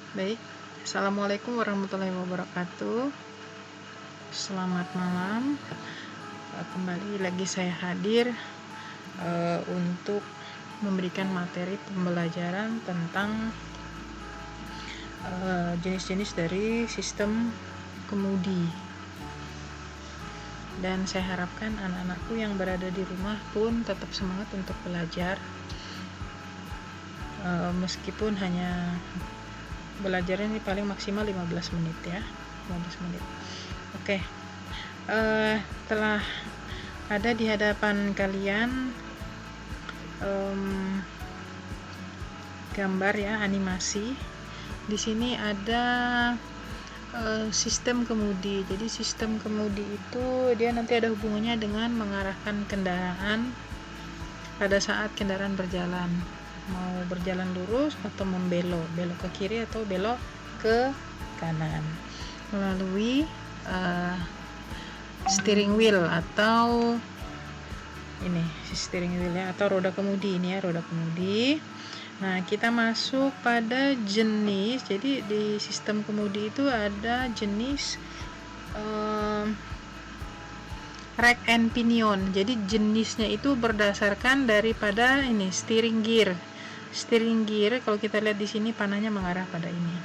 Baik, Assalamualaikum warahmatullahi wabarakatuh. Selamat malam. Kembali lagi saya hadir untuk memberikan materi pembelajaran tentang jenis-jenis dari sistem kemudi. Dan saya harapkan anak-anakku yang berada di rumah pun tetap semangat untuk belajar, meskipun hanya belajar ini paling maksimal 15 menit ya, 15 menit. Oke, telah ada di hadapan kalian gambar ya, animasi. Di sini ada sistem kemudi. Jadi sistem kemudi itu dia nanti ada hubungannya dengan mengarahkan kendaraan pada saat kendaraan berjalan, mau berjalan lurus atau belok ke kiri atau belok ke kanan melalui steering wheel atau ini steering wheel ya, atau roda kemudi. Ini ya roda kemudi. Nah, kita masuk pada jenis. Jadi di sistem kemudi itu ada jenis rack and pinion. Jadi jenisnya itu berdasarkan daripada ini steering gear. Steering gear kalau kita lihat di sini panahnya mengarah pada ini.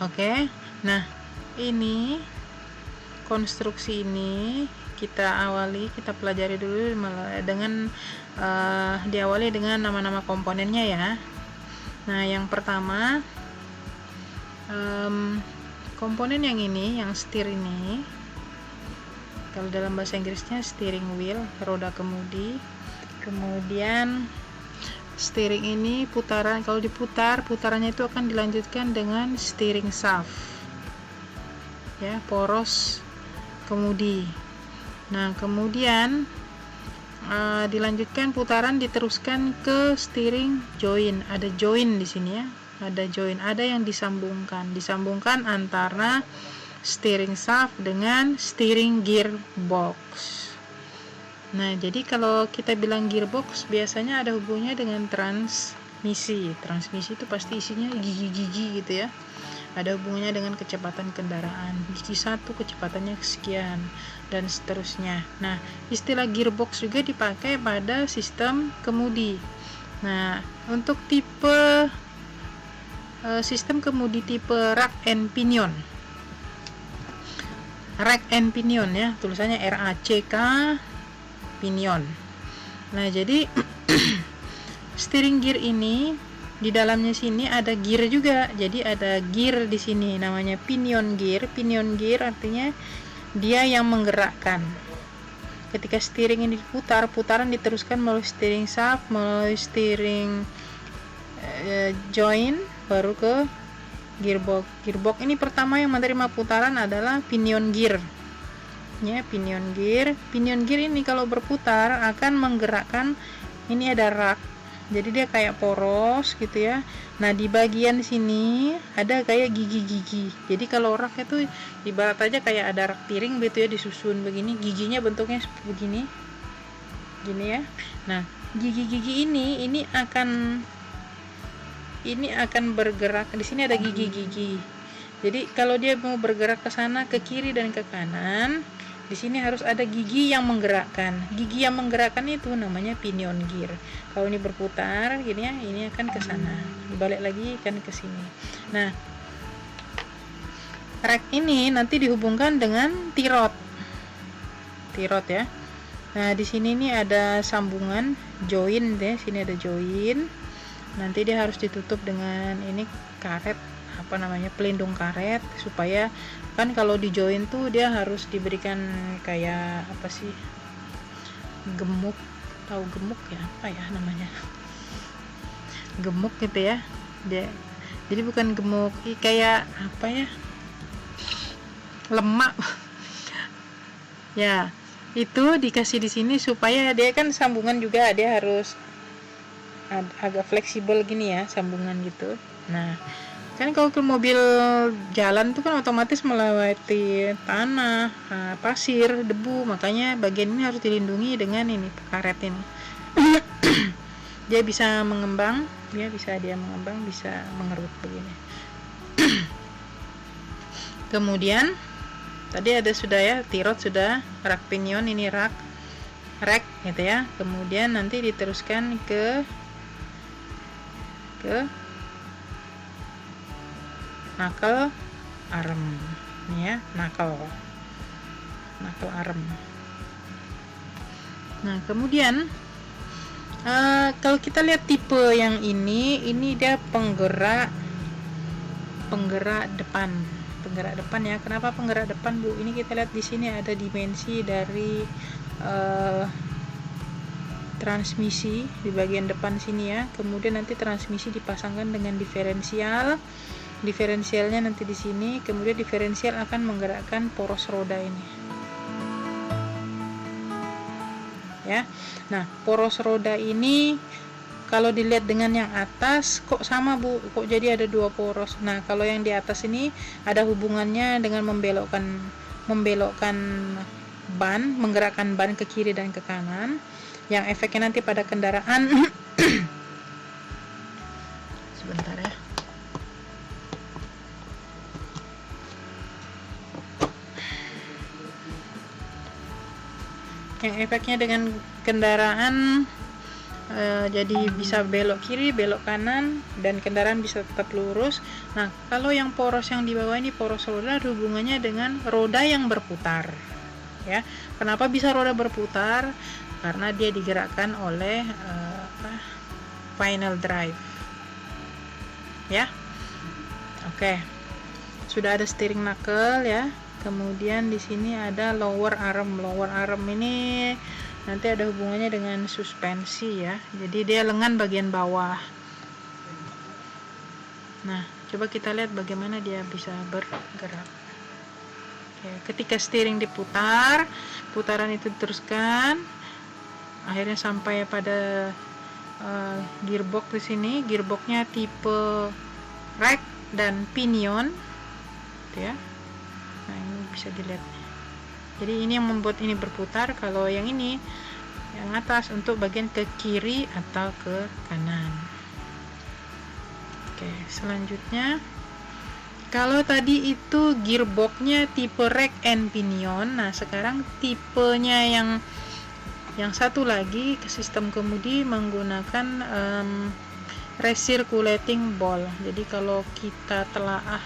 Oke. Nah, ini konstruksi ini kita pelajari dulu dengan diawali dengan nama-nama komponennya ya. Nah, yang pertama komponen yang ini, yang setir ini, kalau dalam bahasa Inggrisnya steering wheel, roda kemudi. Kemudian steering ini putaran, kalau diputar, putarannya itu akan dilanjutkan dengan steering shaft ya, poros kemudi. Nah, kemudian dilanjutkan putaran, diteruskan ke steering joint. Ada joint di sini ya, ada joint, ada yang disambungkan antara steering shaft dengan steering gearbox. Nah, jadi kalau kita bilang gearbox biasanya ada hubungannya dengan transmisi. Transmisi itu pasti isinya gigi-gigi gitu ya. Ada hubungannya dengan kecepatan kendaraan. Gigi satu kecepatannya sekian dan seterusnya. Nah, istilah gearbox juga dipakai pada sistem kemudi. Nah, untuk tipe sistem kemudi tipe rack and pinion. Rack and pinion ya, tulisannya RACK pinion. Nah, jadi steering gear ini di dalamnya sini ada gear juga. Jadi ada gear di sini namanya pinion gear. Pinion gear artinya dia yang menggerakkan. Ketika steering ini diputar, putaran diteruskan melalui steering shaft, melalui steering joint, baru ke gearbox. Gearbox ini pertama yang menerima putaran adalah pinion gear. Ya, pinion gear. Pinion gear ini kalau berputar akan menggerakkan, ini ada rak. Jadi dia kayak poros gitu ya. Nah, di bagian sini ada kayak gigi-gigi. Jadi kalau rak itu ibarat aja kayak ada rak piring gitu ya, disusun begini, giginya bentuknya begini. Gini ya. Nah, gigi-gigi ini akan bergerak. Di sini ada gigi-gigi. Jadi kalau dia mau bergerak ke sana, ke kiri dan ke kanan, di sini harus ada gigi yang menggerakkan. Gigi yang menggerakkan itu namanya pinion gear. Kalau ini berputar gini ya, ini akan ke sana. Dibalik lagi kan ke sini. Nah, rack ini nanti dihubungkan dengan tirot. Tirot ya. Nah, di sini nih ada sambungan joint deh. Sini ada joint. Nanti dia harus ditutup dengan ini karet, pelindung karet, supaya kan kalau di join tuh dia harus diberikan kayak apa sih, gemuk, tahu gemuk ya, apa ya namanya, gemuk gitu ya. Dia jadi bukan gemuk, kayak apa ya, lemak ya, itu dikasih di sini supaya dia kan sambungan juga, dia harus agak fleksibel gini ya, sambungan gitu. Nah, kan kalau ke mobil jalan tuh kan otomatis melewati tanah, pasir, debu, makanya bagian ini harus dilindungi dengan ini karet ini. dia bisa mengembang, dia mengembang, bisa mengerut begini. Kemudian tadi ada sudah ya, tirot sudah, rak pinion ini rak gitu ya. Kemudian nanti diteruskan ke knuckle arm nih ya, knuckle arm. Nah, kemudian kalau kita lihat tipe yang ini dia penggerak depan ya. Kenapa penggerak depan, Bu? Ini kita lihat di sini ada dimensi dari transmisi di bagian depan sini ya. Kemudian nanti transmisi dipasangkan dengan diferensialnya nanti di sini. Kemudian diferensial akan menggerakkan poros roda ini ya. Nah, poros roda ini kalau dilihat dengan yang atas kok sama, Bu, kok jadi ada dua poros. Nah, kalau yang di atas ini ada hubungannya dengan membelokkan ban, menggerakkan ban ke kiri dan ke kanan, yang efeknya nanti pada kendaraan sebentar ya. Yang efeknya dengan kendaraan jadi bisa belok kiri, belok kanan, dan kendaraan bisa tetap lurus. Nah, kalau yang poros yang di bawah ini poros roda, hubungannya dengan roda yang berputar ya. Kenapa bisa roda berputar? Karena dia digerakkan oleh final drive ya. Oke. Sudah ada steering knuckle ya. Kemudian di sini ada lower arm. Lower arm ini nanti ada hubungannya dengan suspensi ya. Jadi dia lengan bagian bawah. Nah, coba kita lihat bagaimana dia bisa bergerak. Oke, ketika steering diputar, putaran itu diteruskan, akhirnya sampai pada gearbox di sini. Gearboxnya tipe rack dan pinion, gitu ya. Nah, ini bisa dilihat. Jadi ini yang membuat ini berputar. Kalau yang ini, yang atas untuk bagian ke kiri atau ke kanan. Oke, selanjutnya kalau tadi itu gearboxnya tipe rack and pinion. Nah, sekarang tipenya yang satu lagi ke sistem kemudi menggunakan recirculating ball. Jadi kalau kita telaah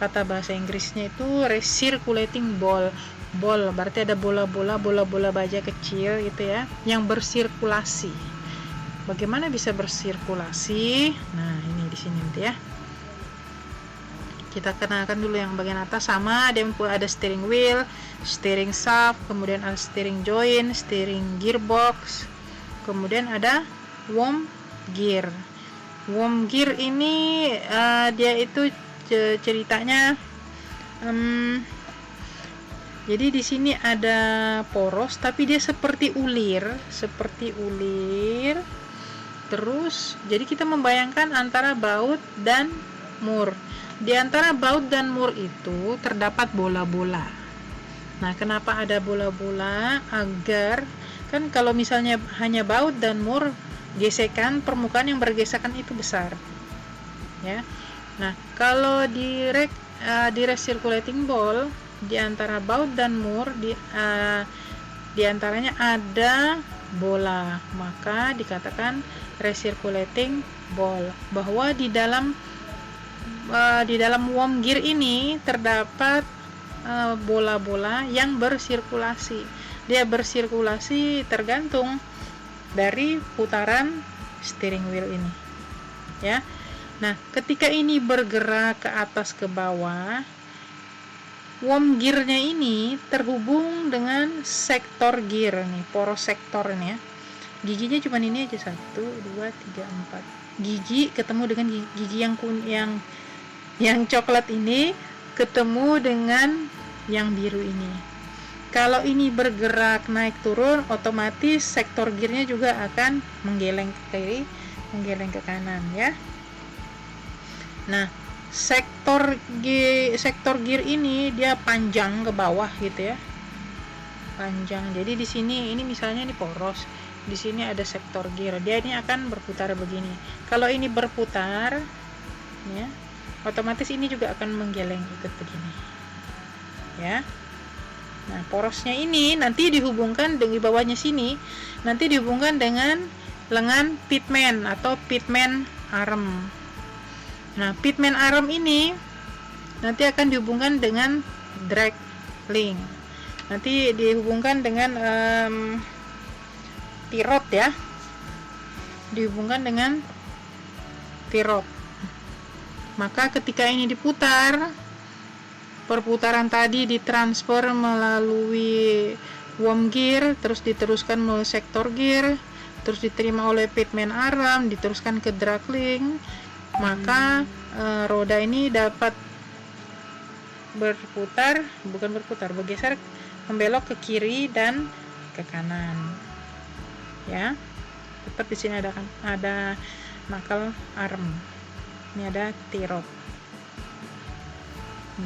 kata bahasa Inggrisnya itu recirculating ball. Ball berarti ada bola-bola baja kecil gitu ya, yang bersirkulasi. Bagaimana bisa bersirkulasi? Nah, ini di sini nanti ya. Kita kenalkan dulu yang bagian atas. Sama, dia ada steering wheel, steering shaft, kemudian ada steering joint, steering gearbox, kemudian ada worm gear. Worm gear ini dia itu ceritanya jadi di sini ada poros tapi dia seperti ulir. Terus jadi kita membayangkan antara baut dan mur. Di antara baut dan mur itu terdapat bola-bola. Nah, kenapa ada bola-bola? Agar kan kalau misalnya hanya baut dan mur, gesekan permukaan yang bergesekan itu besar. Ya. Nah, kalau di recirculating ball, di antara baut dan mur di antaranya ada bola, maka dikatakan recirculating ball. Bahwa di dalam worm gear ini terdapat bola-bola yang bersirkulasi. Dia bersirkulasi tergantung dari putaran steering wheel ini. Ya. Nah, ketika ini bergerak ke atas ke bawah, worm gear-nya ini terhubung dengan sektor gear nih, poros sektor ini ya. Giginya cuma ini aja, 1, 2, 3, 4. Gigi ketemu dengan gigi yang coklat ini ketemu dengan yang biru ini. Kalau ini bergerak naik turun, otomatis sektor gear-nya juga akan menggeleng ke kiri, menggeleng ke kanan ya. Nah, sektor gear ini dia panjang ke bawah gitu ya, panjang. Jadi di sini ini misalnya ini poros, di sini ada sektor gear, dia ini akan berputar begini. Kalau ini berputar ya, otomatis ini juga akan menggeleng ikut begini ya. Nah, porosnya ini nanti dihubungkan dengan bawahnya sini, nanti dihubungkan dengan lengan pitman atau pitman arm. Nah, pitman arm ini nanti akan dihubungkan dengan drag link, nanti dihubungkan dengan T-rod ya, dihubungkan dengan T-rod. Maka ketika ini diputar, perputaran tadi ditransfer melalui worm gear, terus diteruskan melalui sektor gear, terus diterima oleh pitman arm, diteruskan ke drag link, maka roda ini dapat bergeser, membelok ke kiri dan ke kanan ya. Tetap di sini ada knuckle arm, ini ada T-rod.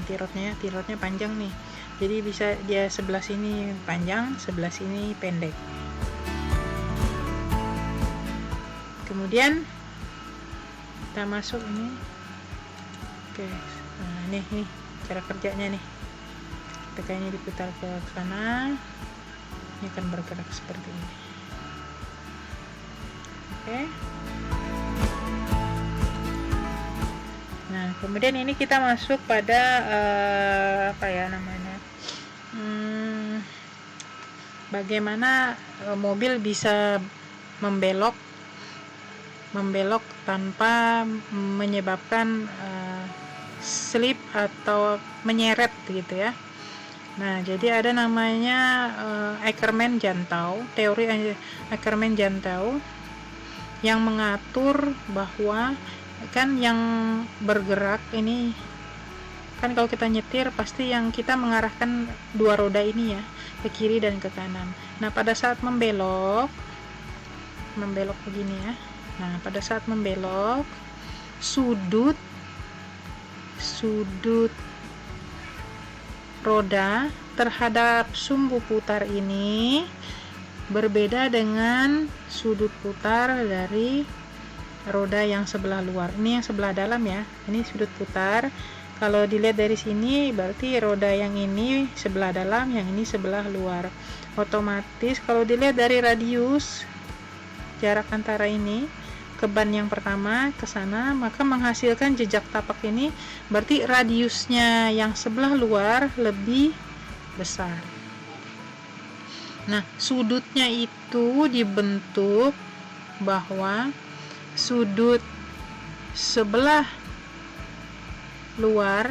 T-rodnya panjang nih, jadi bisa dia sebelah sini panjang, sebelah sini pendek. Kemudian kita masuk ini. Oke, nah ini cara kerjanya nih. Ketika ini diputar ke sana, ini akan bergerak seperti ini. Oke. Nah, kemudian ini kita masuk pada bagaimana mobil bisa membelok tanpa menyebabkan slip atau menyeret gitu ya. Nah, jadi ada namanya Ackermann-Jantau, teori Ackermann-Jantau yang mengatur bahwa kan yang bergerak ini kan, kalau kita nyetir pasti yang kita mengarahkan dua roda ini ya, ke kiri dan ke kanan. Nah, pada saat membelok begini ya. Nah, pada saat membelok, sudut roda terhadap sumbu putar ini berbeda dengan sudut putar dari roda yang sebelah luar. Ini yang sebelah dalam ya, ini sudut putar. Kalau dilihat dari sini berarti roda yang ini sebelah dalam, yang ini sebelah luar. Otomatis kalau dilihat dari radius jarak antara ini ke ban yang pertama ke sana, maka menghasilkan jejak tapak ini berarti radiusnya yang sebelah luar lebih besar. Nah, sudutnya itu dibentuk bahwa sudut sebelah luar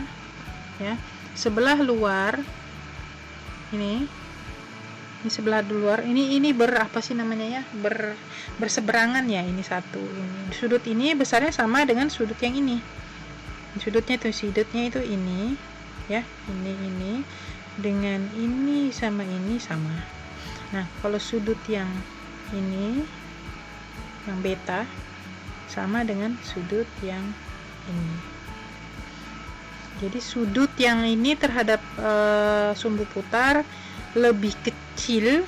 ya, sebelah luar ini sebelah luar ini berapa sih namanya ya, berseberangan ya, ini satu, ini sudut ini besarnya sama dengan sudut yang ini, sudutnya itu ini ya, ini dengan ini sama ini sama. Nah, kalau sudut yang ini yang beta sama dengan sudut yang ini. Jadi sudut yang ini terhadap sumbu putar lebih kecil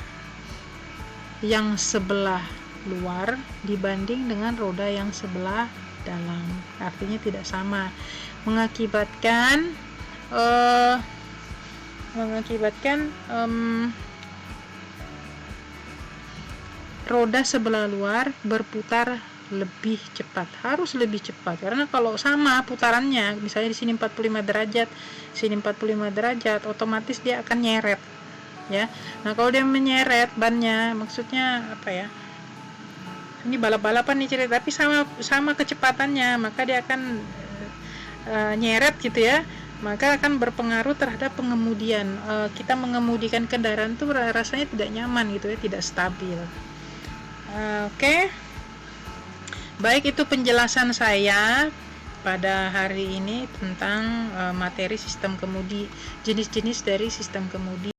yang sebelah luar dibanding dengan roda yang sebelah dalam. Artinya tidak sama, mengakibatkan roda sebelah luar berputar lebih cepat, harus lebih cepat, karena kalau sama putarannya, misalnya di sini 45 derajat, sini 45 derajat, otomatis dia akan nyeret ya. Nah, kalau dia menyeret bannya, maksudnya apa ya, ini balap-balapan nih cerita, tapi sama kecepatannya, maka dia akan nyeret gitu ya, maka akan berpengaruh terhadap pengemudian. Kita mengemudikan kendaraan tuh rasanya tidak nyaman gitu ya, tidak stabil. Oke. Baik, itu penjelasan saya pada hari ini tentang materi sistem kemudi, jenis-jenis dari sistem kemudi.